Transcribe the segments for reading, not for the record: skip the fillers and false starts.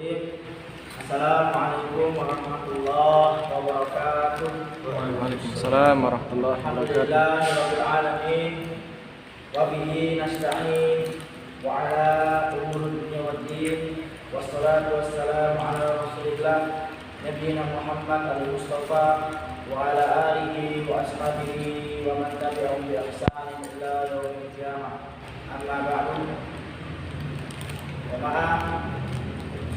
Assalamualaikum warahmatullahi wabarakatuh. Waalaikumsalam warahmatullahi wabarakatuh. Alhamdulillahirabbil alamin wa bihi nasta'in wa ala umuri dunya waddin wassalatu wassalamu ala Rasulillah nabiyina Muhammad al-Mustafa wa ala alihi wa ashabihi wa man tabi'ahum bi ihsan ila yaumil qiyamah. Amma ba'du. Jamaah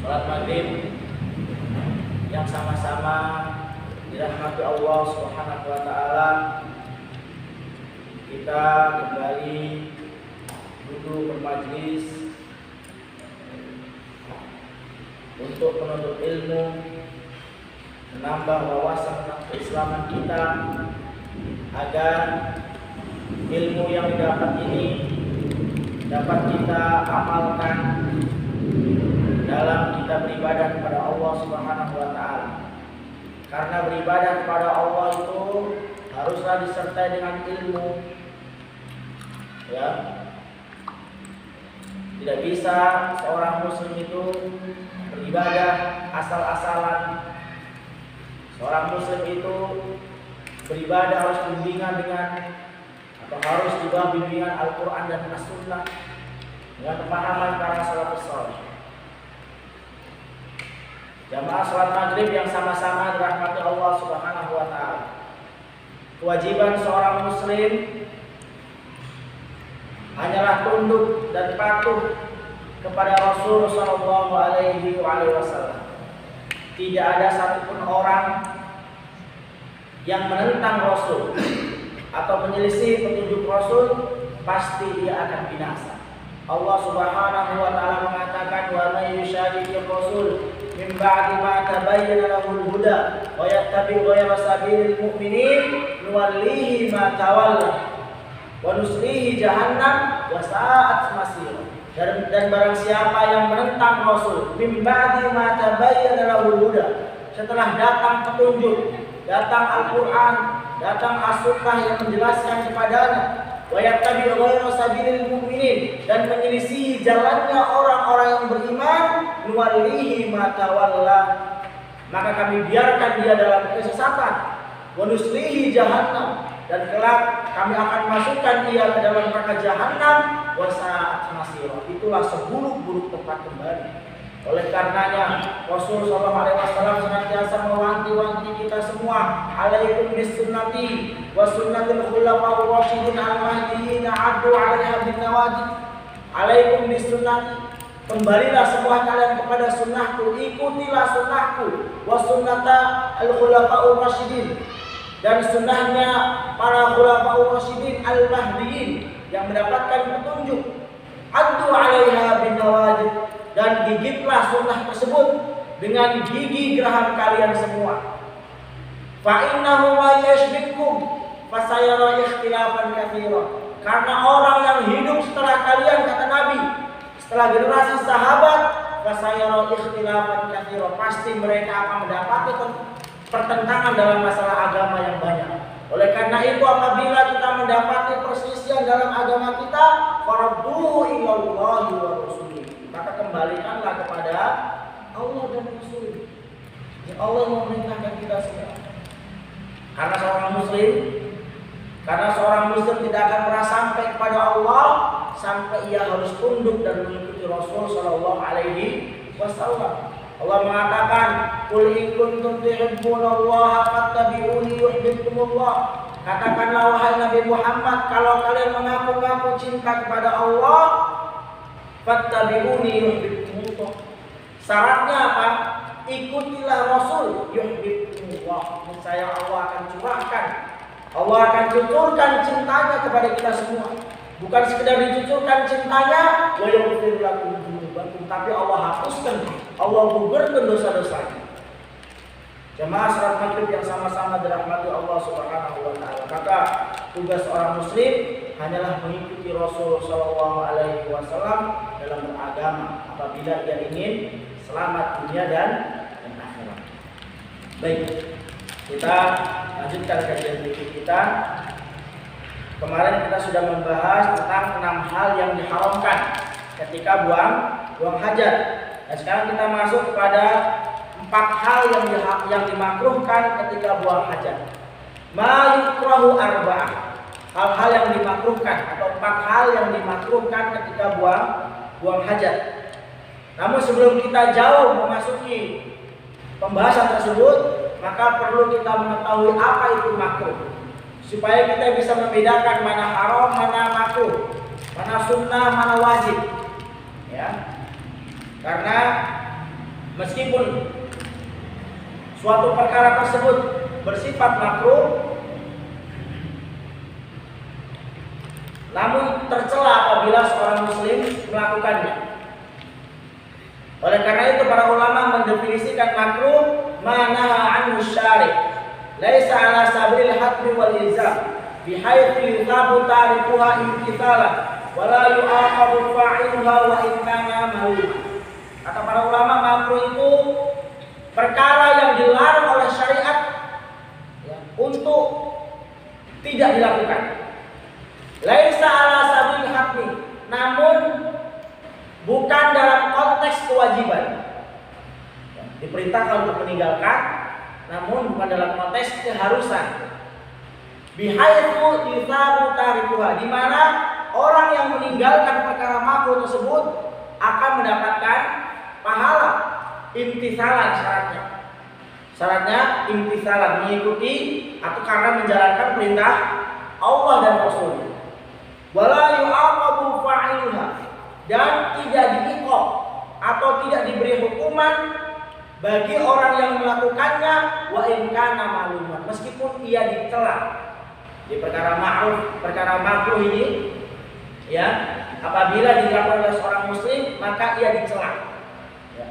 salat maghrib yang sama-sama dirahmati Allah Subhanahu wa taala, kita kembali duduk bermajlis untuk menuntut ilmu, menambah wawasan keislaman kita agar ilmu yang didapat ini dapat kita amalkan dalam kita beribadah kepada Allah Subhanahu wa taala. Karena beribadah kepada Allah itu haruslah disertai dengan ilmu. Ya. Tidak bisa seorang muslim itu beribadah asal-asalan. Seorang muslim itu beribadah harus bimbingan atau harus di bawah bimbingan Al-Qur'an dan As-Sunnah dengan pemahaman para salafus saleh. Jamaah salat maghrib yang sama-sama dirahmati Allah Subhanahu wa taala. Kewajiban seorang muslim hanyalah tunduk dan patuh kepada Rasul sallallahu alaihi wasallam. Tidak ada satupun orang yang menentang Rasul atau menyelisih petunjuk Rasul, pasti dia akan binasa. Allah Subhanahu wa taala mengatakan, wa may yushaqiqir rasul min ba'di ma tabayyana lahul huda wa yattabi' ghayra sabilil mu'minin nuwallihi ma tawalla wa nuslihi jahannam wa sa'at masir. Dan barang siapa yang menentang Rasul min ba'di ma tabayyana lahul huda, setelah datang petunjuk, datang Al-Qur'an, datang As-Sunnah yang menjelaskan kepadanya, wa yattabi' ghayra sabilil mu'minin, dan menyelisihi jalannya orang-orang yang beriman, nuwallihi ma tawalla, maka kami biarkan dia dalam kesesatan, wa nuslihi jahannam, dan kelak kami akan masukkan dia ke dalam neraka jahannam, wa sa'at masir. Itulah seburuk-buruk tempat kembali. Oleh karenanya Rasul sallallahu alaihi wasallam senantiasa mewanti-wanti kita semua, alaikum bisunnati wa sunnatil khulafa'ur rasyidin al-mahdiyyin 'addu 'alaiha bin nawajid. Alaikum bisunnati, kembalilah semua kalian kepada sunnahku, ikutilah sunnahku, wa sunnata al-khulafa'ur rasyidin, dan sunnahnya para khulafa'ur rasyidin al-mahdiyyin yang mendapatkan petunjuk. 'Addu 'alaiha bin nawajid, dan gigitlah sunnah tersebut dengan gigi geraham kalian semua. Fa innahu may yashbikum fasayara ikhtilafan katsira. Karena orang yang hidup setelah kalian, kata Nabi, setelah generasi sahabat, fasayara ikhtilafan katsira, pasti mereka akan mendapati pertentangan dalam masalah agama yang banyak. Oleh karena itu, apabila kita mendapati perselisihan dalam agama kita, farudduhu ilallahi wa rasulih, maka kembalikanlah kepada Allah dan Rasul. Ya, Allah memerintahkan kita semua. Karena seorang muslim tidak akan pernah sampai kepada Allah sampai ia harus tunduk dan mengikuti Rasul sallallahu alaihi wasallam. Allah mengatakan, "Qul in kuntum tuhibbunallaha fattabi'uni yuhibbukumullah." Katakanlah wahai Nabi Muhammad, kalau kalian mengaku-ngaku cinta kepada Allah, fattabi'uni yuhibbukumullah. Syaratnya apa? Ikutilah Rasul yuhibbukumullah. Niscaya Allah akan curahkan, Allah akan cucurkan cintanya kepada kita semua. Bukan sekedar dicucurkan cintanya, wa yaghfir lakum dzunubakum, tapi Allah hapuskan, Allah gugurkan dosa-dosanya. Jemaah salat maghrib yang sama-sama dirahmati Allah Subhanahu wa taala. Maka tugas seorang muslim hanyalah mengikuti Rasul sallallahu alaihi wasallam dalam beragama apabila ia ingin selamat dunia dan akhirat. Baik, kita lanjutkan kajian kita. Kemarin kita sudah membahas tentang 6 hal yang diharamkan ketika buang hajat. Nah, sekarang kita masuk kepada 4 hal yang dimakruhkan ketika buang hajat. Ma yukrahu arba'ah. Hal-hal yang dimakruhkan atau 4 hal yang dimakruhkan ketika buang hajat. Namun sebelum kita jauh memasuki pembahasan tersebut, maka perlu kita mengetahui apa itu makruh, supaya kita bisa membedakan mana haram, mana makruh, mana sunnah, mana wajib. Ya. Karena meskipun suatu perkara tersebut bersifat makruh, namun tercela apabila seorang muslim melakukannya. Oleh karena itu para ulama mendefinisikan makruh manaha anhu syari', laisa ala sabilil hatmi wal ilzam, bihaitsu yuthabu tarikuha imtithalan wa la yu'aqabu fa'iluha wa in kana ma'luman. Kata para ulama, makruh itu perkara yang dilarang oleh syariat ya, untuk tidak dilakukan. Laisa ala sabilil hatmi, namun bukan dalam konteks kewajiban. Diperintahkan untuk meninggalkan, namun bukan dalam konteks keharusan. Bihaitsu yuthabu tarikuha, di mana orang yang meninggalkan perkara makruh tersebut akan mendapatkan pahala imtithalan syaratnya. Syaratnya imtithalan, mengikuti atau karena menjalankan perintah Allah dan Rasulnya. Wala yu'aqabu fa'iluha, dan tidak diiqab atau tidak diberi hukuman bagi orang yang melakukannya wa in kana ma'luman, meskipun ia dicela. Di perkara makruh ini ya, apabila dilakukan oleh seorang muslim maka ia dicela ya,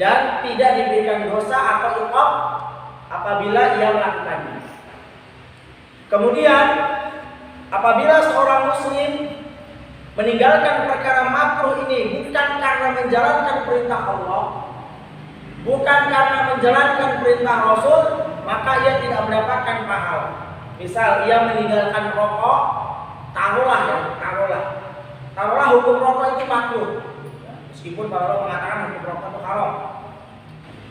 dan tidak diberikan dosa atau iqab apabila ia melakukannya. Kemudian apabila seorang muslim meninggalkan perkara makruh ini bukan karena menjalankan perintah Allah, bukan karena menjalankan perintah Rasul, maka ia tidak mendapatkan pahala. Misal ia meninggalkan rokok, taruhlah hukum rokok itu makruh, meskipun para ulama mengatakan hukum rokok itu haram.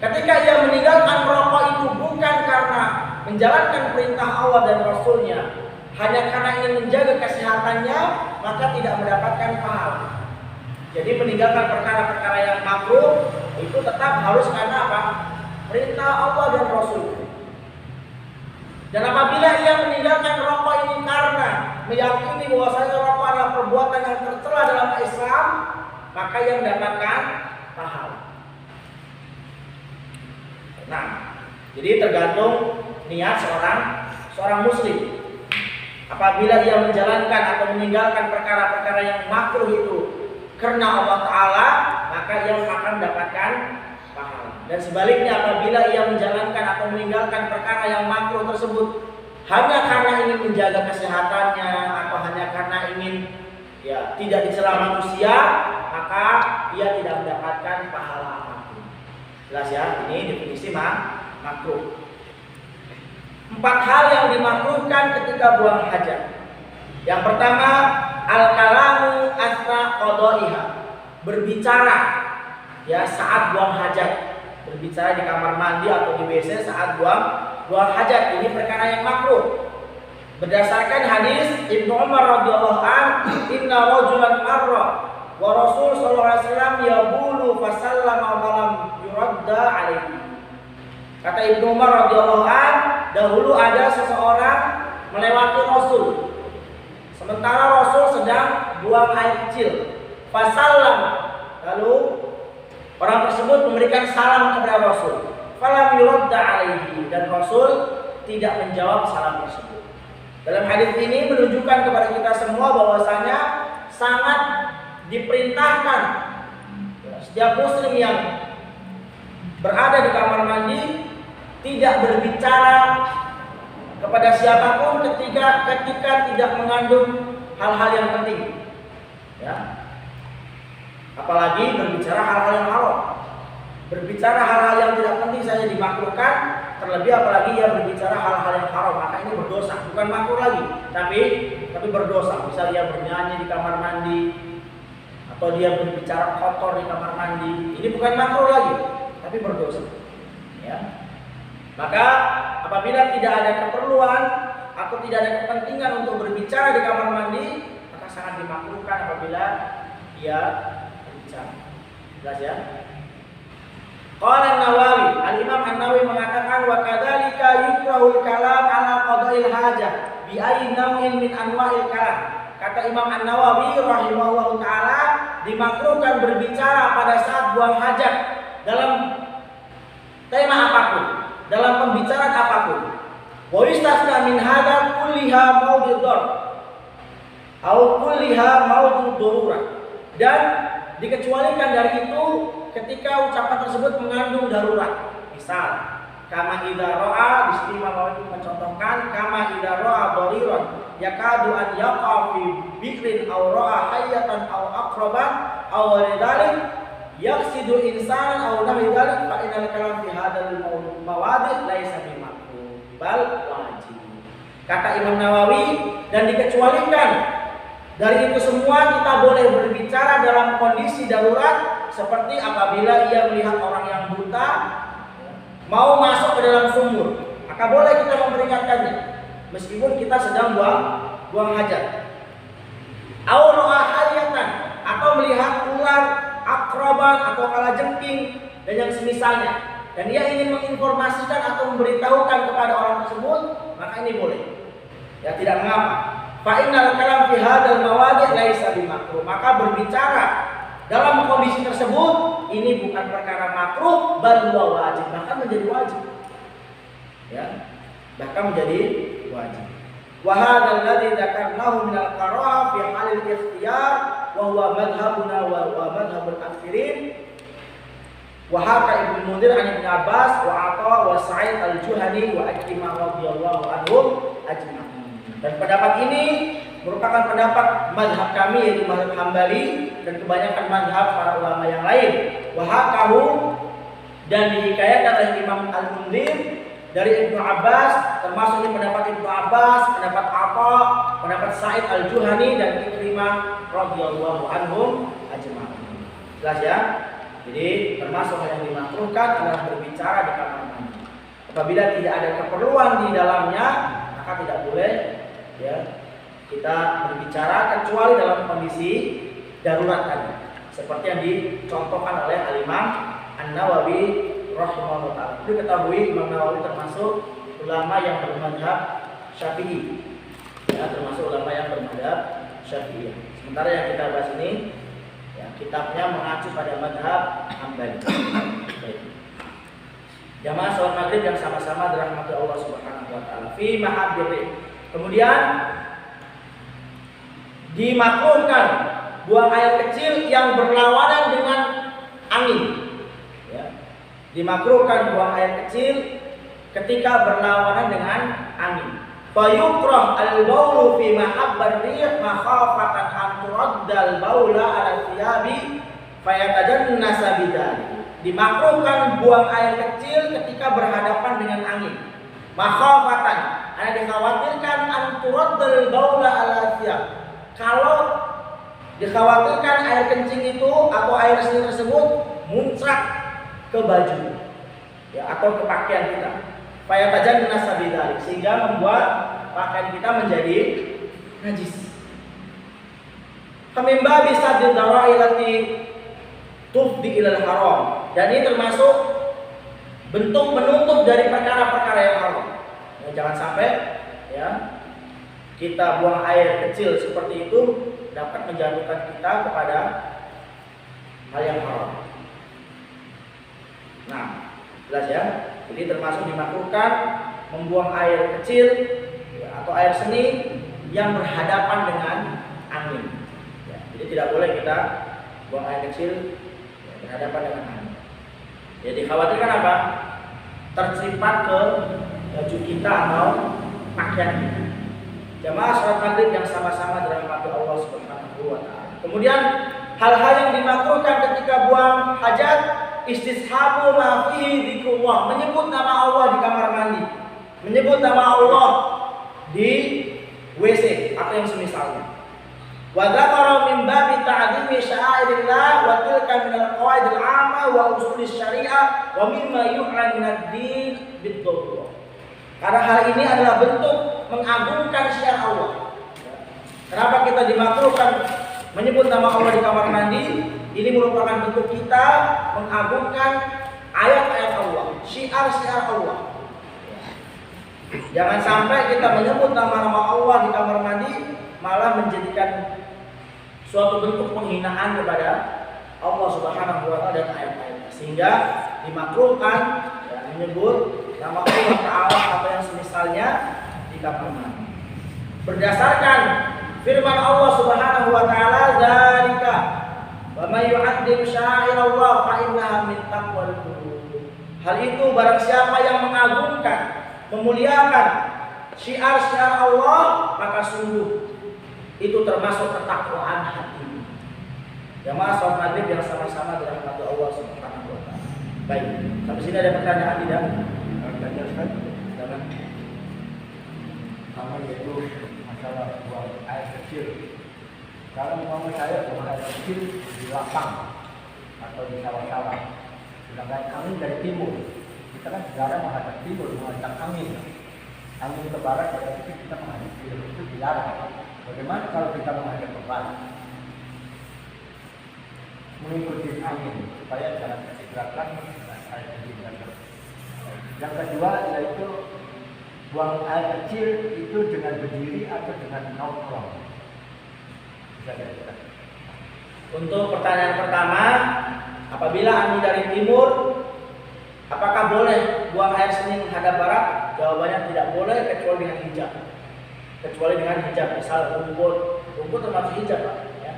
Ketika ia meninggalkan rokok itu bukan karena menjalankan perintah Allah dan Rasulnya, hanya karena ingin menjaga kesehatannya, maka tidak mendapatkan pahala. Jadi meninggalkan perkara-perkara yang makruh itu tetap harus karena apa? Perintah Allah dan Rasul. Dan apabila ia meninggalkan rokok ini karena meyakini bahwasanya rokok adalah perbuatan yang tercela dalam Islam, maka ia mendapatkan pahala. Nah, jadi tergantung niat seorang muslim. Apabila ia menjalankan atau meninggalkan perkara-perkara yang makruh itu karena Allah Ta'ala, maka ia akan mendapatkan pahala. Dan sebaliknya, apabila ia menjalankan atau meninggalkan perkara yang makruh tersebut hanya karena ingin menjaga kesehatannya atau hanya karena ingin ya tidak dicela manusia, maka ia tidak mendapatkan pahala apapun. Jelas ya, ini definisi makruh. 4 hal yang dimakruhkan ketika buang hajat. Yang pertama, al-kalamu asna qadaiha, berbicara ya saat buang hajat. Berbicara di kamar mandi atau di WC saat buang hajat, ini perkara yang makruh. Berdasarkan hadis Ibnu Umar radhiyallahu an, inna rajulan marra wa Rasul sallallahu alaihi wasallam yabulu fasallama wa lam yuradda alaihi. Kata Ibnu Umar radhiyallahu an, dahulu ada seseorang melewati Rasul, sementara Rasul sedang buang air kecil. Fasallam, lalu orang tersebut memberikan salam kepada Rasul. Falam yuradda alaihi, dan Rasul tidak menjawab salam tersebut. Dalam hadis ini menunjukkan kepada kita semua bahwasanya sangat diperintahkan setiap muslim yang berada di kamar mandi tidak berbicara kepada siapapun ketika tidak mengandung hal-hal yang penting. Ya. Apalagi berbicara hal-hal yang haram. Berbicara hal-hal yang tidak penting saja dimakruhkan, terlebih apalagi ia berbicara hal-hal yang haram, maka ini berdosa. Bukan makruh lagi, tapi berdosa. Misal ia bernyanyi di kamar mandi, atau atau dia berbicara kotor di kamar mandi, ini bukan makruh lagi, tapi berdosa. Ya. Maka apabila tidak ada keperluan atau tidak ada kepentingan untuk berbicara di kamar mandi, maka sangat dimakruhkan apabila dia berbicara. Jelas ya? Qala An-Nawawi, Al-Imam An-Nawawi mengatakan wa kadzalika yukrahul kalam ala qada'il hajah bi ayyi naw'in min anwa'il kalam. Kata Imam An-Nawawi rahimahullahu taala, dimakruhkan berbicara pada saat buang hajat dalam tema apapun, dalam pembicaraan apapun. Wa yustasna min hadza kulliha mawdhu dhar au kulliha mawdhu darurah. Dan dikecualikan dari itu ketika ucapan tersebut mengandung darurat. Misal, kama idza ra'a, di sini Imam Nawawi mencontohkan kama idza ra'a dariran yakadu an yaqa fi bikrin aw ra'a hayatan aw aqraban aw dzalik yaqsidu insanan aw nahwi dzalik fa innal kalam fi hadzal mawadi' laisa bimakruh bal wajib. Kata Imam Nawawi, dan dikecualikan dari itu semua kita boleh berbicara dalam kondisi darurat, seperti apabila ia melihat orang yang buta mau masuk ke dalam sumur, maka boleh kita memperingatkannya meskipun kita sedang buang hajat. Aura'a hayatan, atau melihat ular, akroban atau kalajengking dan yang semisalnya, dan dia ingin menginformasikan atau memberitahukan kepada orang tersebut, maka ini boleh. Ya, tidak mengapa. Fa innal kalam fi hadzal mawadi' laisa bimakruh. Maka berbicara dalam kondisi tersebut ini bukan perkara makruh, bal huwa wajib, bahkan menjadi wajib. Ya, bahkan menjadi wajib. Wa hadzal ladzi dzakarnahu min al-qara'ah fi halil ikhtiyar wa huwa madhhabuna wa madhhabul akthirin. Wa haka Ibnu Munzir an Ibnu Abbas wa Atha wa Sa'id al-Juhani wa Ikrimah radhiyallahu anhum ajma'in. Dan pendapat ini merupakan pendapat mazhab kami, yaitu mazhab Hambali, dan kebanyakan mazhab para ulama yang lain. Wahakahu, dan dihikayatkan oleh Imam Al-Munzir dari Ibnu Abbas, termasuk ini pendapat Ibnu Abbas, pendapat Atha, pendapat Sa'id al-Juhani dan Ikrimah radhiyallahu anhum ajma'in. Jelas ya? Jadi termasuk yang dimakruhkan adalah berbicara di kamar mandi. Apabila tidak ada keperluan di dalamnya, maka tidak boleh ya kita berbicara kecuali dalam kondisi darurat tadi, seperti yang dicontohkan oleh Al-Imam An-Nawawi rahimahullah ta'ala. Itu ketahui Imam Nawawi termasuk ulama yang bermadzhab Syafi'i. Ya, termasuk ulama yang bermadzhab Syafi'i. Sementara yang kita bahas ini ya, kitabnya mengacu pada mazhab Hambali. Baik. Jamaah salat maghrib yang sama-sama dirahmati Allah Subhanahu wa taala. Fi mahabbi. Kemudian dimakruhkan buang air kecil yang berlawanan dengan angin. Ya. Dimakruhkan buang air kecil ketika berlawanan dengan angin. Fayukrah al-baulu fi mahabbar rih makhafatan an turaddal baula ala thiyabi fayatajannasa bidzalik. Dimakruhkan buang air kecil ketika berhadapan dengan angin. Makhafatan, ada dikhawatirkan an turaddal baula ala thiyab. Kalau dikhawatirkan air kencing itu atau air seni tersebut muncrat ke baju ya, atau ke pakaian kita. Fayatajannasa bidzalik, sehingga membuat pakaian kita menjadi najis. Kamimba bisa didawailati tufdi ilal haram, dan ini termasuk bentuk menutup dari perkara-perkara yang haram. Ya, jangan sampai ya kita buang air kecil seperti itu dapat menjatuhkan kita kepada hal yang haram. Nah, jelas ya. Jadi termasuk dimakruhkan membuang air kecil ya, atau air seni yang berhadapan dengan angin. Ya, jadi tidak boleh kita buang air kecil ya, berhadapan dengan angin. Jadi dikhawatirkan apa? Terciprat ke baju kita atau pakaian kita. Jamaah salat maghrib yang sama-sama dirahmati Allah Subhanahu wa taala. Kemudian hal-hal yang dimakruhkan ketika buang hajat, istishabu ma fihi dzikrullah, menyebut nama Allah di kamar mandi, menyebut nama Allah di WC atau yang semisalnya. Wa dzakara min babi ta'zimi sya'airillah wa tilka min al-qawaid al-'amma wa usul syariah wa mimma yu'lan min ad-din bid-darurah. Karena hal ini adalah bentuk mengagungkan syiar Allah. Kenapa kita dimakruhkan menyebut nama Allah di kamar mandi? Ini merupakan bentuk kita mengagungkan ayat-ayat Allah, syiar-syiar Allah. Jangan sampai kita menyebut nama-nama Allah di kamar mandi malah menjadikan suatu bentuk penghinaan kepada Allah Subhanahu wa taala dan ayat-ayatnya, sehingga dimakruhkan menyebut nama Allah Ta'ala atau yang semisalnya di kamar mandi. Berdasarkan firman Allah Subhanahu wa taala, "Dzalika wa may yu'azzim sya'airallah fa innaha min taqwal qulub." Hal itu barang siapa yang mengagungkan, memuliakan syiar-syiar Allah, maka sungguh itu termasuk ketakwaan hati. Jamaah salat maghrib yang sama-sama dirahmati Allah Subhanahu wa taala. Baik, sampai sini ada pertanyaan tidak? Pertanyaan Ustaz? Silakan. Sama yaitu masalah buang air kecil. Kalau umpama saya buang air kecil di lapang atau di sawah-sawah, sedangkan angin dari timur, kita kan negara menghadap timur, menghadap angin. Angin ke barat berarti kita menghadap timur, itu dilarang. Bagaimana kalau kita menghadap ke barat? Mengikuti angin supaya jangan kecipratan air kecil. Yang kedua yaitu buang air kecil itu dengan berdiri atau dengan nongkrong. Bisa kita. Untuk pertanyaan pertama, apabila angin dari timur, apakah boleh buang air seni menghadap barat? Jawabannya tidak boleh kecuali dengan hijab. Kecuali dengan hijab, misal rumput termasuk hijab, Pak. Ya.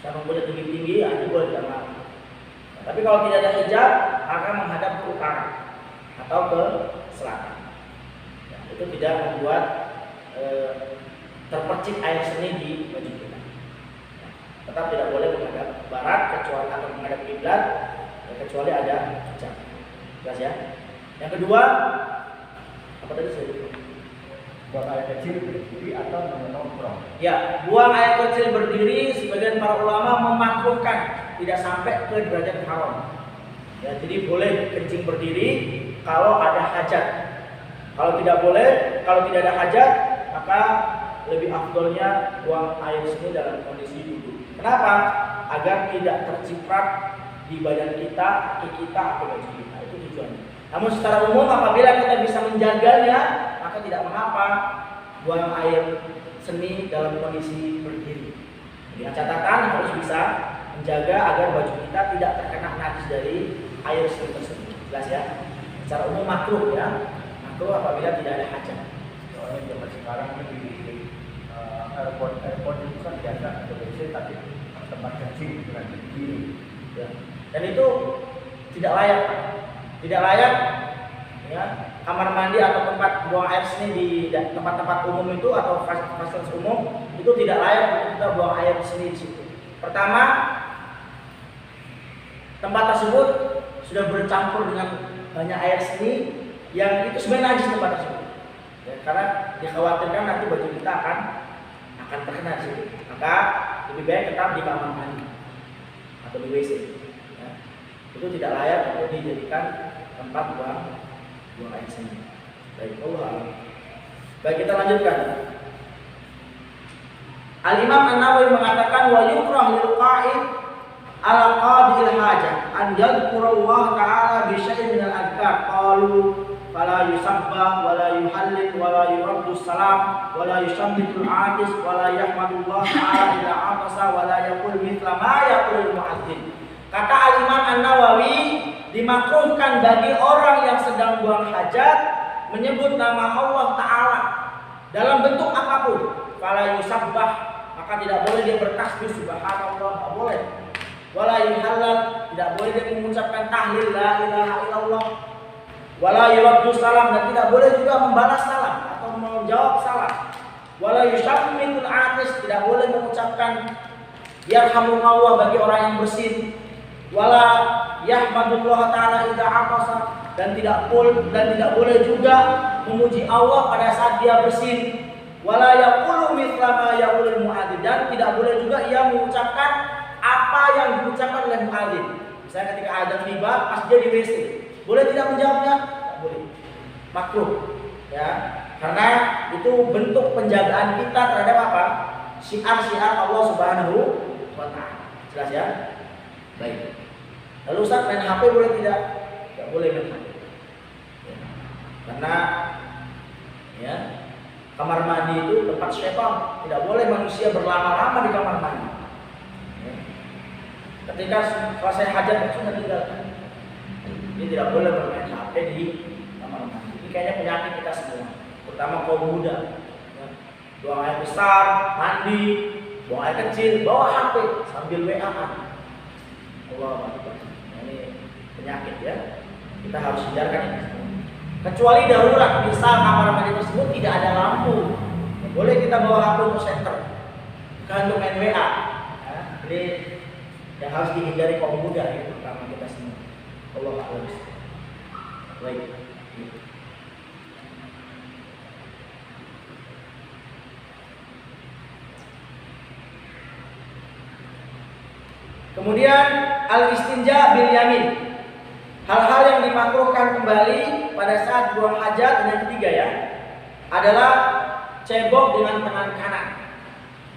Misal rumputnya tinggi-tinggi, itu boleh tidak mau. Tapi kalau tidak ada hijab, akan menghadap ke utara atau ke selatan. Ya, itu tidak membuat terpercik air seni di baju kita. Ya, tetap tidak boleh menghadap barat kecuali atau menghadap kiblat, ya, kecuali ada hijab. Jelas ya. Yang kedua, apa tadi saya bilang? Buang air kecil berdiri atau menongkrong. Ya, buang air kecil berdiri sebagian para ulama memakruhkan, tidak sampai ke derajat haram. Ya, jadi boleh kencing berdiri kalau ada hajat. Kalau tidak boleh, kalau tidak ada hajat, maka lebih afdolnya buang air seni dalam kondisi duduk. Kenapa? Agar tidak terciprat di badan kita, kaki kita atau baju kita. Itu tujuannya. Namun secara umum apabila kita bisa menjaganya, maka tidak mengapa buang air seni dalam kondisi berdiri. Dengan catatan harus bisa menjaga agar baju kita tidak terkena najis dari air seni tersebut. Jelas ya? Secara umum makruh ya. Makruh apabila tidak ada hajat. Soalnya zaman sekarang di airport itu kan biasa ada WC tapi tempat kencing dengan berdiri. Ya. Dan itu tidak layak, Pak. Tidak layak ya, kamar mandi atau tempat buang air seni di tempat-tempat umum itu atau fasilitas umum itu tidak layak untuk kita buang air seni di situ. Pertama, tempat tersebut sudah bercampur dengan banyak air seni yang itu sebenarnya najis tempat tersebut. Ya, karena dikhawatirkan nanti baju kita akan terkena di situ. Maka lebih baik tetap di kamar mandi atau di WC. Ya. Itu tidak layak untuk dijadikan tempat buang air seni. Baik, Allah. Baik, kita lanjutkan. Al-Imam An-Nawawi mengatakan wa yukrah lil qa'id ala qadil hajah an yadhkurallah ta'ala bi syai'in min al-adhkar qalu fala yusabbah wala yuhallil wala yuraddu salam wala yushammitul atis wala yahmadullah ta'ala ila atasa wala yaqul mithla ma yaqul mu'adzin. Kata Al-Imam An-Nawawi, dimakruhkan bagi orang yang sedang buang hajat menyebut nama Allah Ta'ala dalam bentuk apapun. Fala yusabbah, maka tidak boleh dia bertasbih subhanallah, tidak boleh. Wala yuhallal, tidak boleh dia mengucapkan tahlil la ilaha illallah. Wala yuraddu salam, dan tidak boleh juga membalas salam atau menjawab salam. Wala yushammitul atis, tidak boleh mengucapkan yarhamukallah bagi orang yang bersin. Wala yahmadullah ta'ala idza aqasa, dan tidak boleh juga memuji Allah pada saat dia bersin. wala yaqulu mithla ma yaqulul muadzin, dan tidak boleh juga ia mengucapkan apa yang diucapkan oleh muadzin. Misalnya ketika adzan tiba pas dia di WC, boleh tidak menjawabnya? Tidak boleh. Makruh. Ya, karena itu bentuk penjagaan kita terhadap apa? Syiar-syiar Allah Subhanahu wa taala. Jelas ya? Baik. Lalu Ustaz, main HP boleh tidak? Tidak boleh main HP. Ya. Karena ya, kamar mandi itu tempat syaitan. Tidak boleh manusia berlama-lama di kamar mandi. Ya. Ketika selesai hajat sudah tinggalkan. Ini tidak boleh bermain HP di kamar mandi. Ini kayaknya penyakit kita semua, terutama kaum muda. Ya. Buang air besar, mandi, buang air kecil, bawa HP sambil WA-an. Allah Akbar. Ini penyakit ya. Kita harus hindarkan ini. Kecuali darurat, misal kamar mandi tersebut tidak ada lampu, boleh kita bawa HP untuk center, bukan untuk main WA. Ya. Jadi yang harus dihindari kaum muda itu terutama kita semua. Allah Akbar. Baik. Kemudian al-istinja bil yamin. Hal-hal yang dimakruhkan kembali pada saat buang hajat, yang ketiga ya, adalah cebok dengan tangan kanan.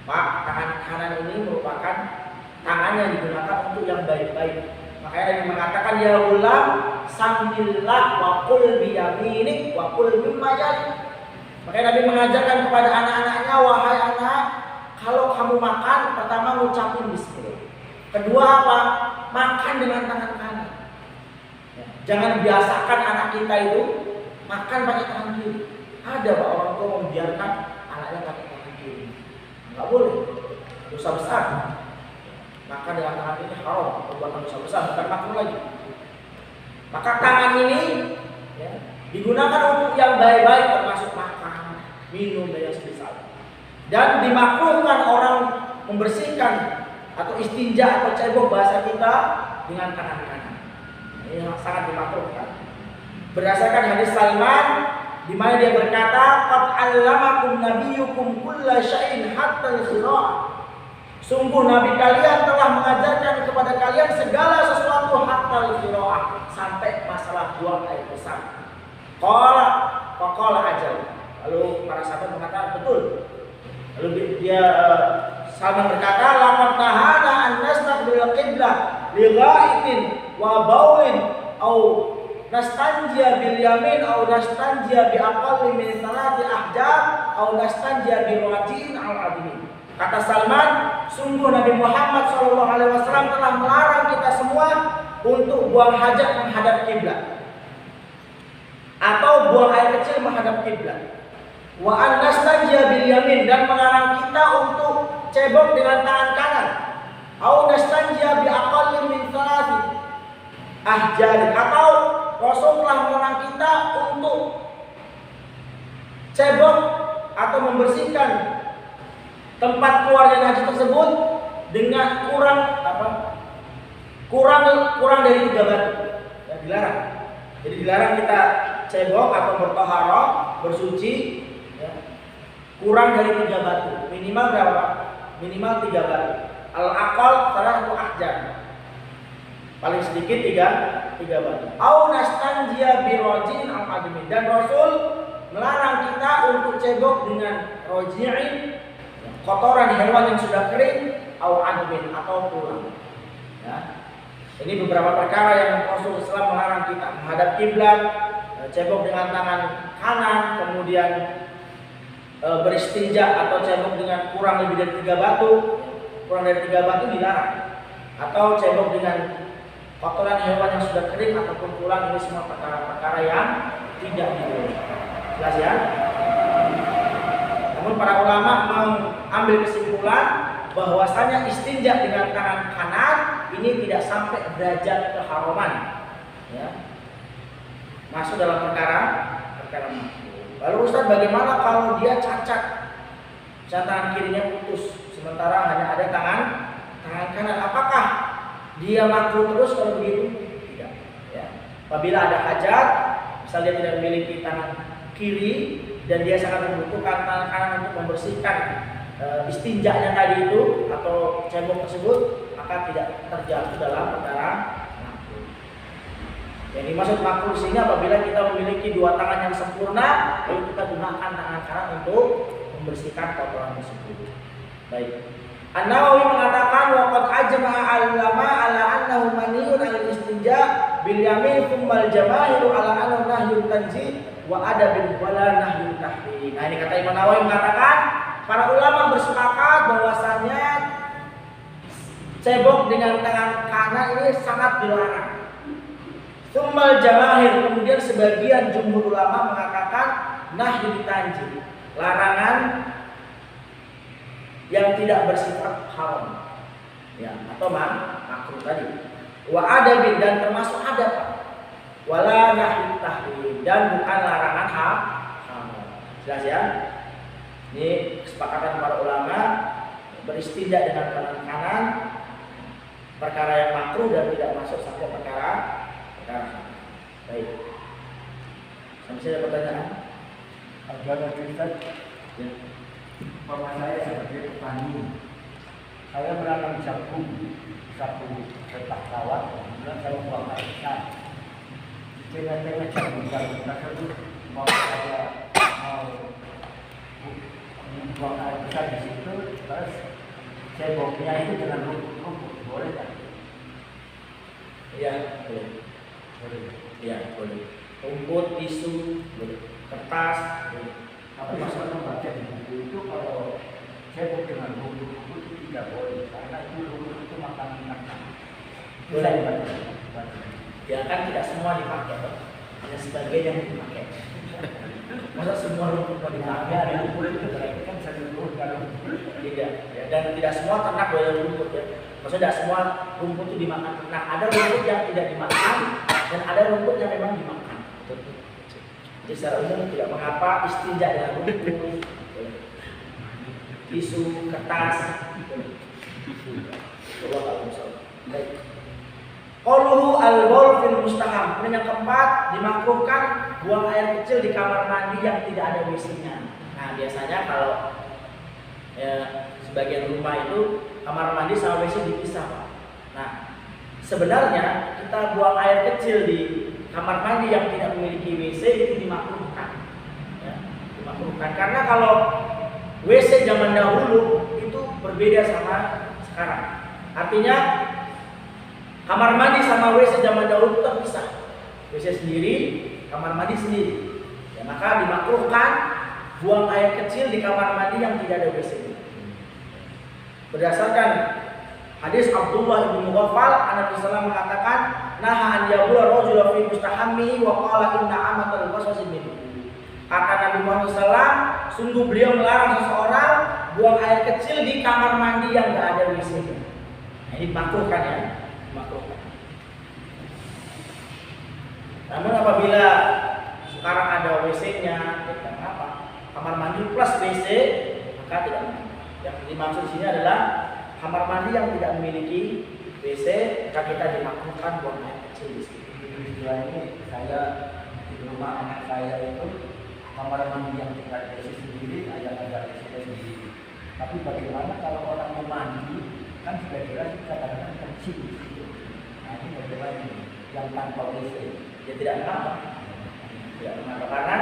Pak, tangan kanan ini merupakan tangan yang digunakan untuk yang baik-baik. Makanya Nabi mengatakan ya ulam sambillah wa qul bi yaminik wa qul mimma yalik. Makanya Nabi mengajarkan kepada anak-anaknya, wahai anak, kalau kamu makan pertama ngucapin bismillah. Kedua apa? Makan dengan tangan kanan. Jangan biasakan anak kita itu makan pakai tangan kiri. Ada Pak orang tua membiarkan anaknya pakai tangan kiri. Enggak boleh. Dosa besar. Makan dengan tangan ini haram, perbuatan dosa besar, bukan makruh lagi. Maka tangan ini ya, digunakan untuk yang baik-baik, termasuk makan, minum dan yang semisal. Dan dimakruhkan orang membersihkan atau istinja atau cebok bahasa kita dengan tangan kanan. Ini sangat dimakruhkan. Berdasarkan hadis Salman di mana dia berkata, "Qad 'allamakum nabiyyukum kulla syai'in hatta al-khira'ah." Sungguh Nabi kalian telah mengajarkan kepada kalian segala sesuatu hatta al-khira'ah, sampai masalah buang air besar. Qala ajal. Lalu para sahabat mengatakan betul. Lalu dia Salman berkata, laqad nahana an nastaqbil qiblah li gha'itin wa baulin au nastanjia bil yamin au nastanjia bi aqalli min salati ahjar au nastanjia bi rajin al admin. Kata Salman, sungguh Nabi Muhammad SAW telah melarang kita semua untuk buang hajat menghadap kiblat atau buang air kecil menghadap kiblat. Wa an nastanjia bil yamin, dan melarang kita untuk cebok dengan tangan kanan. Au nastanjia bi aqalli min salati ahjar, atau Rasul telah melarang kita untuk cebok atau membersihkan tempat keluarnya najis tersebut dengan kurang dari 3 batu. Ya, dilarang. Jadi dilarang kita cebok atau bertaharah, bersuci ya, kurang dari 3 batu. Minimal berapa? Minimal 3 batu. Al-aqal salatu ahjar. Paling sedikit 3 batu. Au nastanjia bi rajin al-admin, dan Rasul melarang kita untuk cebok dengan rajin, kotoran hewan yang sudah kering, au admin, atau tulang. Ya. Ini beberapa perkara yang Rasul SAW melarang kita menghadap kiblat, cebok dengan tangan kanan, kemudian beristinja atau cebok dengan kurang lebih dari 3 batu. Kurang dari 3 batu dilarang. Atau cebok dengan kotoran hewan yang sudah kering ataupun tulang. Ini semua perkara-perkara yang tidak dibolehkan. Jelas ya? Namun para ulama mengambil kesimpulan bahwasanya istinja dengan tangan kanan ini tidak sampai derajat keharaman, ya, masuk dalam perkara makruh. Lalu Ustaz, bagaimana kalau dia cacat, tangan kirinya putus, sementara hanya ada tangan kanan? Apakah dia makruh terus kalau begitu? Tidak. Ya. Apabila ada hajat, misal dia tidak memiliki tangan kiri, dan dia sangat membutuhkan tangan kanan untuk membersihkan istinjanya tadi itu atau cebok tersebut, maka tidak terjatuh dalam perkara makruh. Yang dimaksud makruh sini apabila kita memiliki dua tangan yang sempurna, lalu kita gunakan tangan kanan untuk membersihkan kotoran tersebut. Baik. An-Nawawi mengatakan waqad ajma'a al-ulama ala annahu maniyun al-istinja bil yamin thumma al-jamaahiru ala annahu nahyun tanzih wa adabin wala nahyun tahrim. Nah, ini kata Imam Nawawi mengatakan para ulama bersepakat bahwasannya cebok dengan tangan kanan ini sangat dilarang. Tsummal jamaahir, kemudian sebagian jumhur ulama mengatakan nahyun tanzih, larangan yang tidak bersifat haram, ya, atau makruh tadi. Wa adabin, dan termasuk adab. Wala nahyun tahrim, dan bukan larangan haram. Jelas ya? Ini kesepakatan para ulama beristinja dengan tangan kanan, perkara yang makruh dan tidak masuk sampai perkara. Baik. Sampai saya ada pertanyaan. Ada cerita. Ya. Bapak saya sebagai petani, saya menanam jagung satu petak sawah, kemudian saya buang air besar. Di tengah-tengah jagung tersebut, saya mau buang air besar di situ, terus ceboknya itu dengan rumput, boleh tak? Iya, boleh. Iya, boleh. Rumput, tisu, boleh. Kertas, boleh. Tapi masalah membaca di buku itu kalau cebok dengan rumput itu tidak boleh, karena itu rumput itu makanan binatang. Boleh dibaca. Ya kan tidak semua dipakai, hanya sebagian yang dipakai. Masa semua rumput mau dipakai? Ada rumput itu berarti kan seluruh dalam tidak, ya. Dan tidak semua ternak doyan rumput ya. Maksudnya tidak semua rumput itu dimakan ternak. Ada rumput yang tidak dimakan dan ada rumput yang memang dimakan. Jadi secara umum tidak mengapa istinja dengan rumput, tisu, kertas. Coba kalau misalnya. Baik. Qauluhu al-baul fil mustaham. Yang keempat, dimakruhkan buang air kecil di kamar mandi yang tidak ada WC-nya. Nah, biasanya kalau sebagian rumah itu kamar mandi sama WC dipisah, Pak. Nah, sebenarnya kita buang air kecil di kamar mandi yang tidak memiliki WC itu dimakruhkan. Ya, dimakruhkan karena kalau WC zaman dahulu itu berbeda sama sekarang. Artinya kamar mandi sama WC zaman dahulu terpisah. WC sendiri, kamar mandi sendiri. Ya, maka dimakruhkan buang air kecil di kamar mandi yang tidak ada WC. Berdasarkan hadis Abdullah bin Mughaffal, Nabi sallallahu mengatakan, "Naha an yabula rajulu fi mustahammi wa qala inna amatal waswasi minhu." Kata Nabi Muhammad SAW, sungguh beliau melarang seseorang buang air kecil di kamar mandi yang tidak ada WC. Nah, ini dimakruhkan ya. Makruhkan. Namun apabila sekarang ada WC-nya, tidak apa, kamar mandi plus WC, maka tidak apa. Yang dimaksud di sini adalah kamar mandi yang tidak memiliki WC, maka kita dimakruhkan buang air kecil di sini. Istilah ini saya di rumah anak saya itu kamar mandi yang tidak ada WC sendiri, ada WC sendiri. Tapi bagaimana kalau orang mau mandi, kan sudah jelas kadang-kadang kecil. Nah, ini bagaimana yang tanpa WC? Ya tidak apa-apa. Tidak apa-apa karena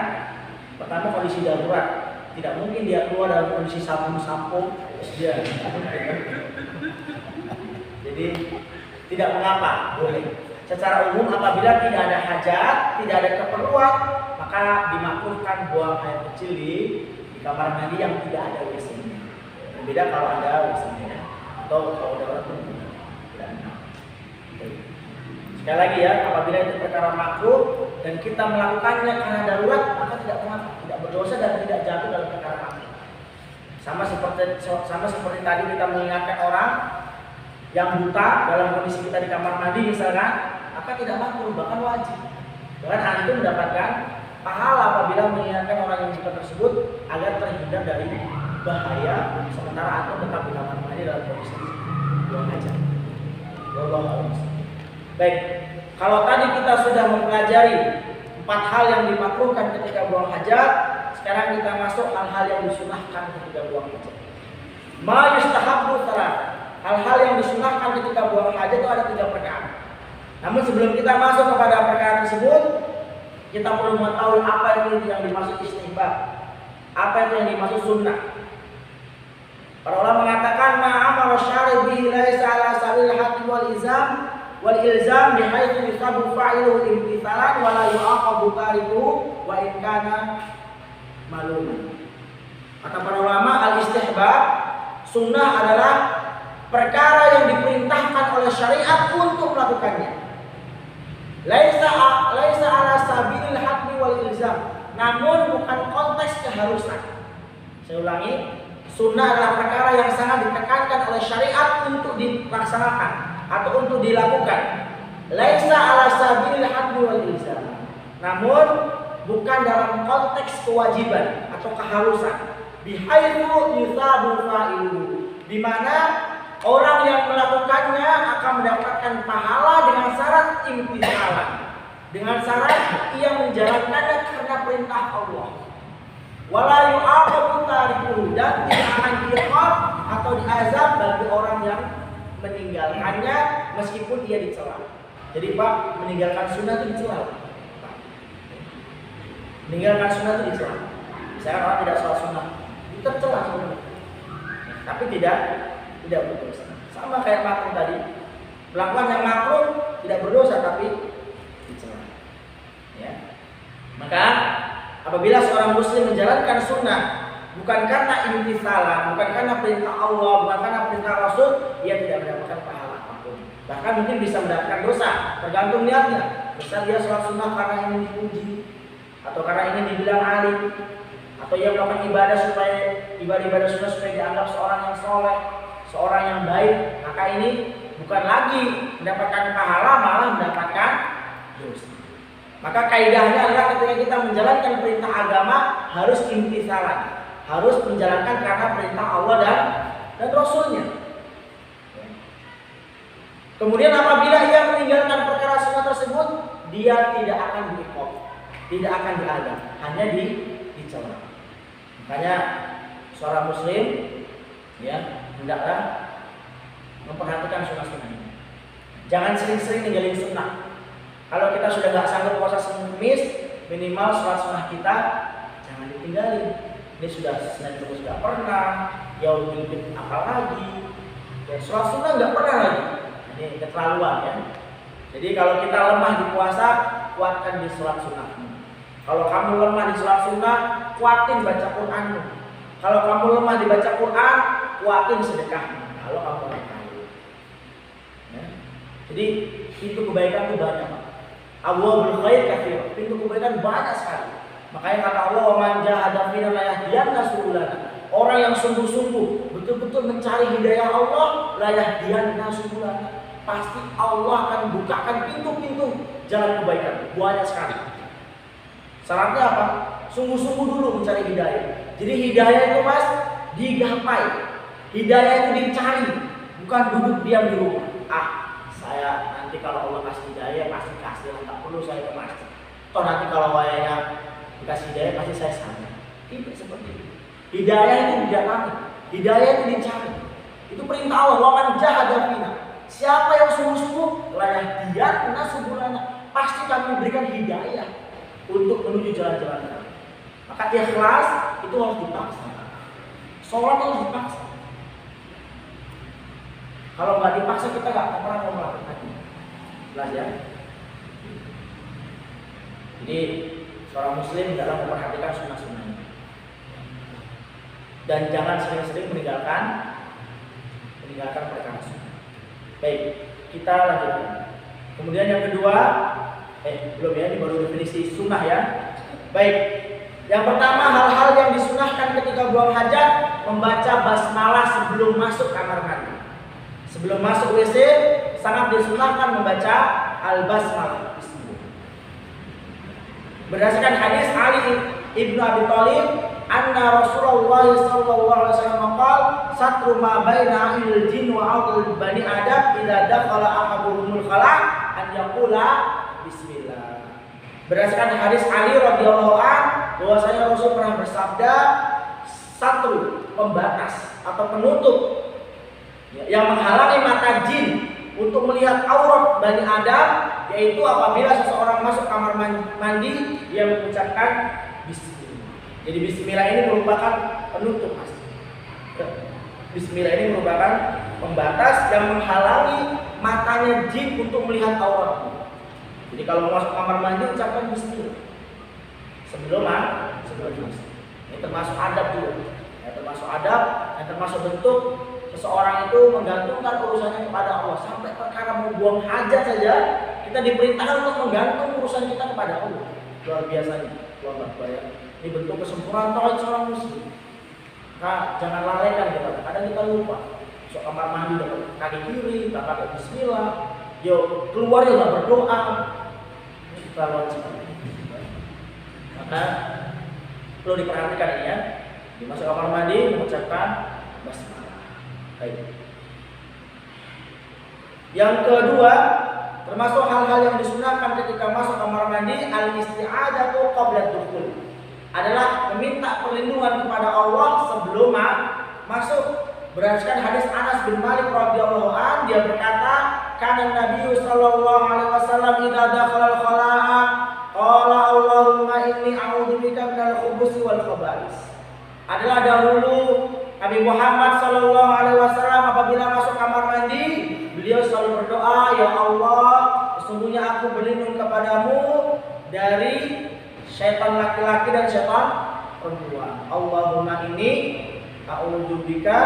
pertama kondisi darurat, tidak mungkin dia keluar dalam kondisi sabun-sampo dia. Jadi tidak mengapa, boleh. Secara umum apabila tidak ada hajat, tidak ada keperluan, maka dimakruhkan buang air kecil di kamar mandi yang tidak ada WC-nya. Berbeda kalau ada WC-nya atau kalau ada orang berguna. Sekali lagi ya, apabila itu perkara makruh dan kita melakukannya karena darurat, maka tidak mengapa, tidak berdosa dan tidak jatuh dalam perkara makruh. Sama seperti tadi kita mengingatkan orang yang buta dalam kondisi kita di kamar mandi misalkan, maka tidak makruh, bahkan wajib. Bahkan hal itu mendapatkan pahala apabila mengingatkan orang yang buta tersebut agar terhindar dari bahaya sementara atau tetap di kamar mandi dalam kondisi buang aja. Baik, kalau tadi kita sudah mempelajari 4 hal yang dimakruhkan ketika buang hajat, sekarang kita masuk hal-hal yang disunahkan ketika buang hajat. Ma yustahabbu salat. Hal-hal yang disunahkan ketika buang hajat itu ada 3 perkara. Namun sebelum kita masuk kepada perkara tersebut, kita perlu mengetahui apa itu yang dimaksud istihbab, apa itu yang dimaksud sunnah. Para ulama mengatakan ma'amara syari' bihi laisa ala sabil haqqi wal ilzam bihaitsu yusabu fa'iluhu imtithalan wa la yu'aqabu tarikuhu wa in kana malum. Kata para ulama, al-istihbab, sunnah adalah perkara yang diperintahkan oleh syariat untuk melakukannya. Laisa ala sabilil haqqi wal ilzam, namun bukan konteks keharusan. Saya ulangi, sunnah adalah perkara yang sangat ditekankan oleh syariat untuk dilaksanakan atau untuk dilakukan. Laisa ala sabilil haqqi wal ilzam, namun bukan dalam konteks kewajiban atau keharusan. Bihaitsu yusabu fa'iluhu, di mana orang yang melakukannya akan mendapatkan pahala dengan syarat imtithalan, dengan syarat ia menjalankannya karena perintah Allah. Wala yu'aqabu tarikuhu, dan tidak akan diiqab atau diazab bagi orang yang meninggalkannya meskipun ia dicela. Jadi Pak, meninggalkan sunnah itu dicela. Meninggalkan sunnah itu dicela. Misalkan orang tidak sholat sunnah, itu tercela sebenarnya. Tapi tidak berdosa. Sama kayak makruh tadi. Melakukan yang makruh tidak berdosa tapi dicela. Ya. Maka apabila seorang muslim menjalankan sunnah bukan karena imtitsalan, bukan karena perintah Allah, bukan karena perintah Rasul, ia tidak mendapatkan pahala apapun. Bahkan mungkin bisa mendapatkan dosa, tergantung niatnya. Misal dia sholat sunnah karena ingin dipuji, atau karena ingin dibilang alim, atau ia melakukan ibadah supaya ibadah sunnah supaya dianggap seorang yang soleh, seorang yang baik, maka ini bukan lagi mendapatkan pahala, malah mendapatkan dosa. Maka kaidahnya adalah ketika kita menjalankan perintah agama harus imtitsalan, harus menjalankan karena perintah Allah dan Rasulnya. Kemudian apabila ia meninggalkan perkara sunnah tersebut, dia tidak akan diiqab, tidak akan diazab, hanya dicela. Makanya seorang muslim ya hendaklah memperhatikan sunnah-sunnah ini. Jangan sering-sering ninggalin sunnah. Kalau kita sudah nggak sanggup puasa Senin, minimal sholat sunnah kita jangan ditinggalin. Ini sudah Senin terus nggak pernah, yaumul bid apalagi, ya sholat sunnah nggak pernah lagi. Ini keterlaluan ya. Jadi kalau kita lemah di puasa, kuatkan di sholat sunnah. Kalau kamu lemah di sholat sunnah, kuatin baca Quranmu. Kalau kamu lemah di baca Quran, kuatin sedekahmu. Kalau kamu lemah. Ya. Jadi pintu kebaikan itu banyak, Pak. Abwaabul khair katsir. Pintu kebaikan banyak sekali. Makanya kata Allah, "Wa man jahada fina la yahdiyanna subulana." Orang yang sungguh-sungguh betul-betul mencari hidayah Allah, la yahdiyanna subulana. Pasti Allah akan bukakan pintu-pintu jalan kebaikan. Banyak sekali. Syaratnya apa? Sungguh-sungguh dulu mencari hidayah. Jadi hidayah itu Mas digapai. Hidayah itu dicari, bukan duduk diam di rumah. Saya nanti kalau Allah kasih hidayah pasti kasih lah, tak perlu saya ke masjid. Toh nanti kalau wayanya dikasih hidayah pasti saya sadar. Tidak seperti itu. Hidayah itu didatangi, hidayah itu dicari. Itu perintah Allah. Wa man jahada fina. Siapa yang sungguh-sungguh la yahdiyanna subulana, pasti kami berikan hidayah untuk menuju jalan-jalan kami. Maka ikhlas itu harus dipaksa. Sholat harus dipaksa. Kalau nggak dipaksa kita nggak pernah mau melakukannya. Jelas ya. Jadi seorang muslim dalam memperhatikan sunnah-sunnahnya. Dan jangan sering-sering meninggalkan perkara sunnah. Baik, kita lanjutkan. Kemudian yang kedua, belum ya, ini baru definisi sunnah ya. Baik, yang pertama hal-hal yang disunahkan ketika buang hajat, membaca basmalah sebelum masuk kamar mandi. Sebelum masuk WC sangat disunahkan membaca al-basmalah. Berdasarkan hadis Ali ibnu Abi Thalib, anna Rasulullah sallallahu alaihi wasallam qaal, satru ma baina al jin wa aql bani adam idza dakhala ahaduhumul khala an yaqula bismillah. Berdasarkan hadis Ali radhiyallahu an, bahwasanya Rasul pernah bersabda, satu pembatas atau penutup yang menghalangi mata jin untuk melihat aurat Bani Adam, yaitu apabila seseorang masuk kamar mandi dia mengucapkan bismillah. Jadi bismillah ini merupakan penutup, Mas. Bismillah ini merupakan pembatas yang menghalangi matanya jin untuk melihat aurat. Jadi kalau masuk kamar mandi ucapkan bismillah sebelum masuk. Ini termasuk adab juga. Ya, termasuk adab dan termasuk bentuk seseorang itu menggantungkan urusannya kepada Allah. Sampai perkara mau buang hajat saja kita diperintahkan untuk menggantung urusan kita kepada Allah. Luar biasanya, luar biasa. Ini bentuk kesempurnaan tauhid seorang muslim. Nah, jangan lalaikan kita. Kadang kita lupa. Masuk kamar mandi dapat kaki kiri, tak pakai bismillah. Yo keluar ya nggak berdoa. Ini keterlaluan sekali. Maka perlu diperhatikan ini ya. Di masuk kamar mandi mengucapkan basmalah. Baik. Yang kedua, termasuk hal-hal yang disunahkan ketika masuk kamar mandi, al-isti'adzatu qabla dukhul. Adalah meminta perlindungan kepada Allah sebelum masuk. Berdasarkan hadis Anas bin Malik radhiyallahu an, dia berkata, "Kana Nabi sallallahu alaihi wasallam idza dakhala al-khala'a qala Allahumma inni a'udzubika minal khubuthi wal khaba'is." Adalah dahulu Nabi Muhammad sallallahu alaihi wasallam apabila masuk kamar mandi, beliau selalu berdoa, "Ya Allah, sesungguhnya aku berlindung kepadamu dari syaitan laki-laki dan syaitan perempuan. Allahumma inni a'udzubika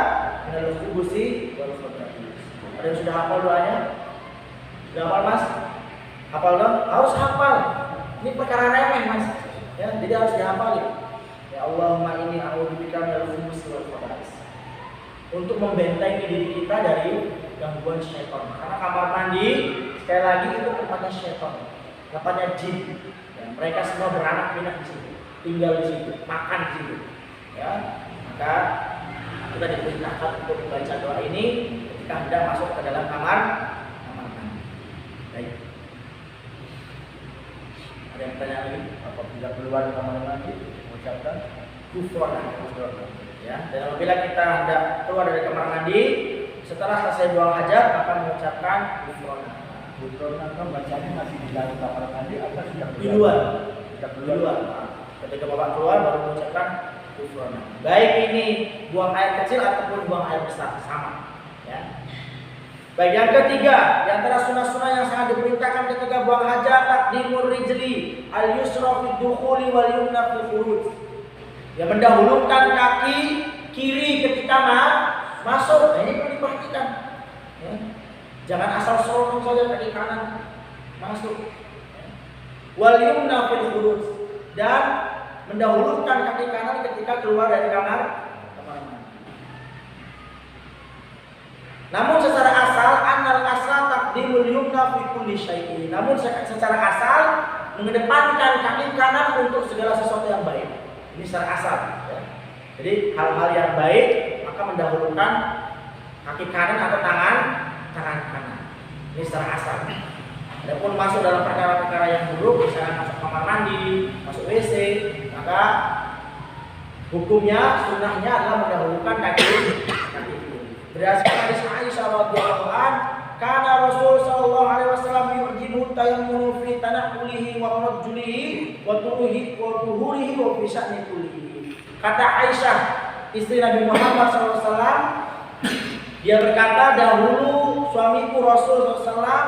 minal khubuthi wal khaba'is." Ada yang sudah hafal doanya? Sudah hafal, Mas? Hafal dong? Harus hafal. Ini perkara remeh, Mas. Ya, jadi harus dihafalin. Ya Allahumma inni a'udzubika minal khubuthi wal khaba'is. Untuk membentengi diri kita dari gangguan syaitan. Karena kamar mandi sekali lagi itu tempatnya syaitan, tempatnya jin. Ya, mereka semua beranak pinak di situ, tinggal di situ, makan di situ. Ya, maka kita diperintahkan untuk membaca doa ini ketika hendak masuk ke dalam kamar mandi. Baik. Ada yang tanya lagi? Apabila keluar dari kamar mandi mengucapkan Ghufranak. Ya, dan apabila kita hendak keluar dari kamar mandi setelah selesai buang hajat maka mengucapkan Ghufranak. Ghufranak kan bacanya masih di dalam kamar mandi atau sudah Di luar. Di Luar. Ketika Bapak keluar baru mengucapkan Ghufranak. Baik ini buang air kecil ataupun buang air besar sama. Ya. Baik, yang ketiga, di antara sunah-sunah yang sangat diperintahkan ketika buang hajat, taqdimur rijli al-yusra fi dukhuli wal yumna fi khuruj. Ya, mendahulukan kaki kiri ketika masuk. Nah, ini perlu diperhatikan. Ya. Jangan asal sorong saja kaki kanan masuk. Ya. Wal yumna fi khuruj, dan mendahulukan kaki kanan ketika keluar dari kamar mandi. Namun secara asal annal asal taqdimul yumna fi kulli syai'in. Namun secara asal mengedepankan kaki kanan untuk segala sesuatu yang baik. Ini secara asal. Ya. Jadi hal-hal yang baik maka mendahulukan kaki kanan atau tangan kanan. Ini secara asal. Adapun masuk dalam perkara-perkara yang buruk, misalnya masuk kamar mandi, masuk WC, maka hukumnya, sunnahnya adalah mendahulukan kaki kiri. Berdasarkan hadis Aisyah radhiyallahu an, kana Rasul sallallahu alaihi wasallam yujibu tayammunu fi tanaqqulihi wa tarajjulihi wa tuhurihi wa fi sya'ni kullihi. Kata Aisyah, istri Nabi Muhammad sallallahu alaihi wasallam, dia berkata, dahulu suamiku Rasul sallallahu alaihi wasallam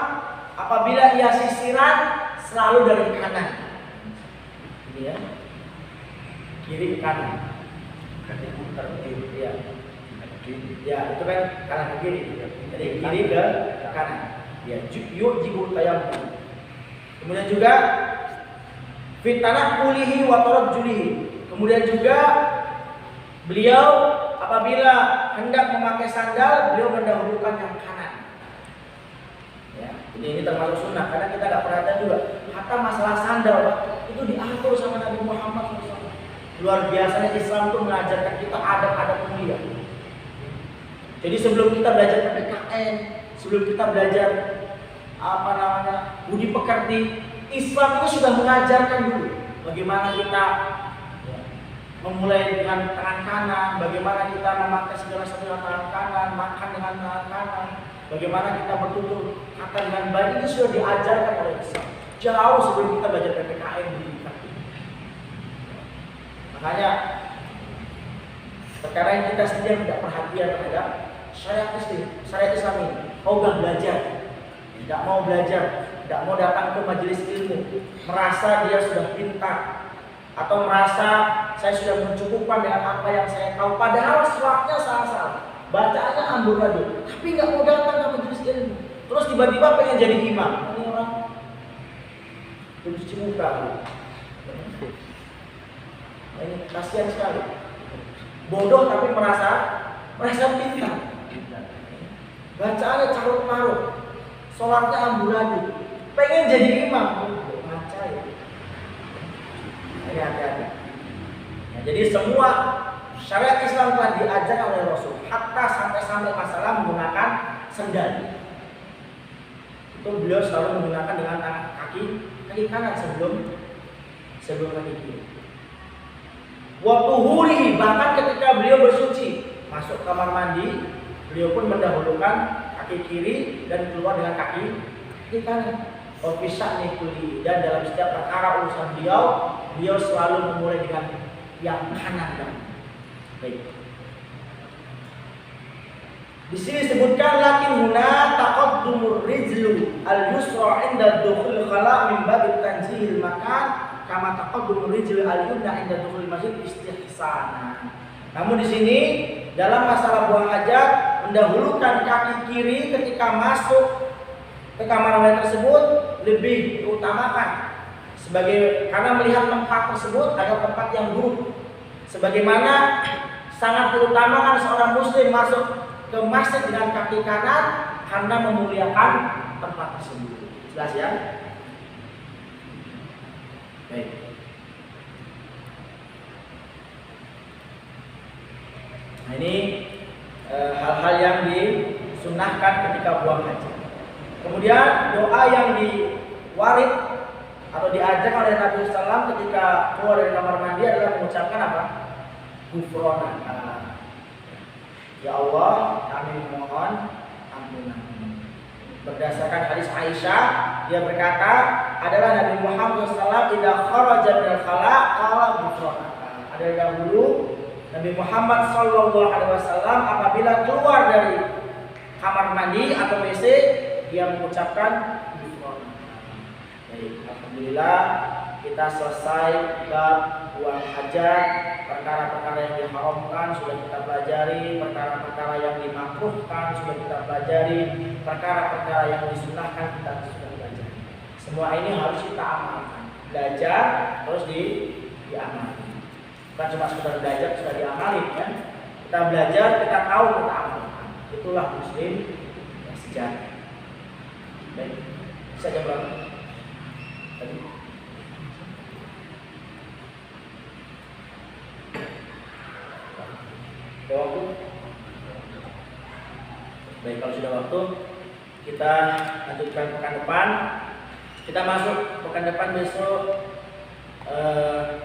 apabila ia sisiran selalu dari kanan. Ini ya. Kiri ke kanan. Kaki putar kiri ya. Ya, itu kan kanan ke kiri. Jadi kiri ke kanan. Ya, yuk jibul tayammum. Kemudian juga fitnah kulihi wa tarajjulihi. Kemudian juga beliau apabila hendak memakai sandal, beliau mendahulukan yang kanan. Ya, ini termasuk sunnah karena kita nggak perhatian juga. Hatta masalah sandal, Pak, itu diatur sama Nabi Muhammad SAW. Luar biasanya Islam itu mengajarkan kita adab-adab mulia. Jadi sebelum kita belajar PPKN, sebelum kita belajar budi pekerti, Islam itu sudah mengajarkan dulu bagaimana kita memulai dengan tangan kanan, bagaimana kita memakai segala sesuatu dengan tangan kanan, makan dengan tangan kanan, bagaimana kita bertutur kata dengan baik, itu sudah diajarkan oleh Islam jauh sebelum kita belajar PPKN di kaki. Makanya perkara yang kita sendiri tidak perhatian terhadap syariat Islam ini, ogah belajar, tidak mau belajar, tidak mau datang ke majelis ilmu, merasa dia sudah pintar atau merasa saya sudah mencukupkan dengan apa yang saya tahu, padahal suratnya salah-salah, bacaannya amburadul, tapi nggak mau datang ke majelis ilmu, terus tiba-tiba pengen jadi imam. Ini orang cuci muka, ini kasihan sekali. Bodoh tapi merasa pintar. Bacaannya carut marut, sholatnya amburadul, pengen jadi imam, baca ya. Hati-hati. Nah, jadi semua syariat Islam telah diajarkan oleh Rasul, hatta sampai masalah menggunakan sendal. Itu beliau selalu menggunakan dengan kaki kanan sebelum kaki kiri. Waktu huri, bahkan ketika beliau bersuci, masuk kamar mandi, beliau pun mendahulukan kaki kiri dan keluar dengan kaki kanan. Ofisa nikuli, dan dalam setiap perkara urusan beliau selalu memulai dengan yang kanan. Baik. Di sini disebutkan lakin huna taqaddumur rijlu al-yusra 'inda dukhul khala' min bab tanzihil makan kama taqaddumur rijlu al-yumna 'inda dukhul masjid istihsanan. Namun di sini dalam masalah buang hajat mendahulukan kaki kiri ketika masuk ke kamar mandi tersebut lebih diutamakan karena melihat tempat tersebut adalah tempat yang buruk. Sebagaimana sangat diutamakan seorang muslim masuk ke masjid dengan kaki kanan karena memuliakan tempat tersebut. Jelas ya? Baik. Nah, ini hal-hal yang disunahkan ketika buang hajat. Kemudian doa yang diwarid atau diajarkan oleh Nabi SAW ketika keluar dari kamar mandi adalah mengucapkan apa? Ghufranaka. Ya Allah, kami mohon ampunan. Berdasarkan hadis Aisyah, dia berkata, adalah Nabi Muhammad SAW idza kharaja minal khala' qala ghufranaka. Adalah dahulu Nabi Muhammad SAW apabila keluar dari kamar mandi atau WC, dia mengucapkan ghufranaka. Jadi, alhamdulillah kita selesai bab buang hajat, perkara-perkara yang diharamkan sudah kita pelajari, perkara-perkara yang dimakruhkan sudah kita pelajari, perkara-perkara yang disunahkan kita sudah pelajari. Semua ini harus kita amalkan. Belajar terus diamalkan. Bukan cuma sekedar belajar sudah diamalin kan? Kita belajar, kita tahu, kita amalkan. Itulah muslim yang sejati. Baik, bisa jawab berapa? Tadi. Ada waktu? Baik, kalau sudah waktu, kita lanjutkan pekan depan. Kita masuk pekan depan besok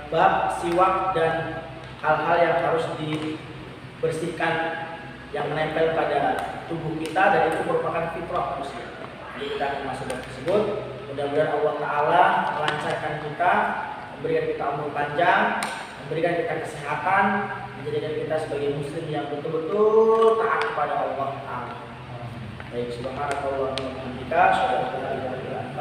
bab siwak dan hal-hal yang harus dibersihkan yang menempel pada tubuh kita, dan itu merupakan fitrah manusia. Jadi kita akan masuk bab tersebut. Mudah-mudahan Allah Ta'ala melancarkan kita, memberikan kita umur panjang, memberikan kita kesehatan, menjadikan kita sebagai muslim yang betul-betul taat kepada Allah Ta'ala. Baik, subhanallah wa bihamdika,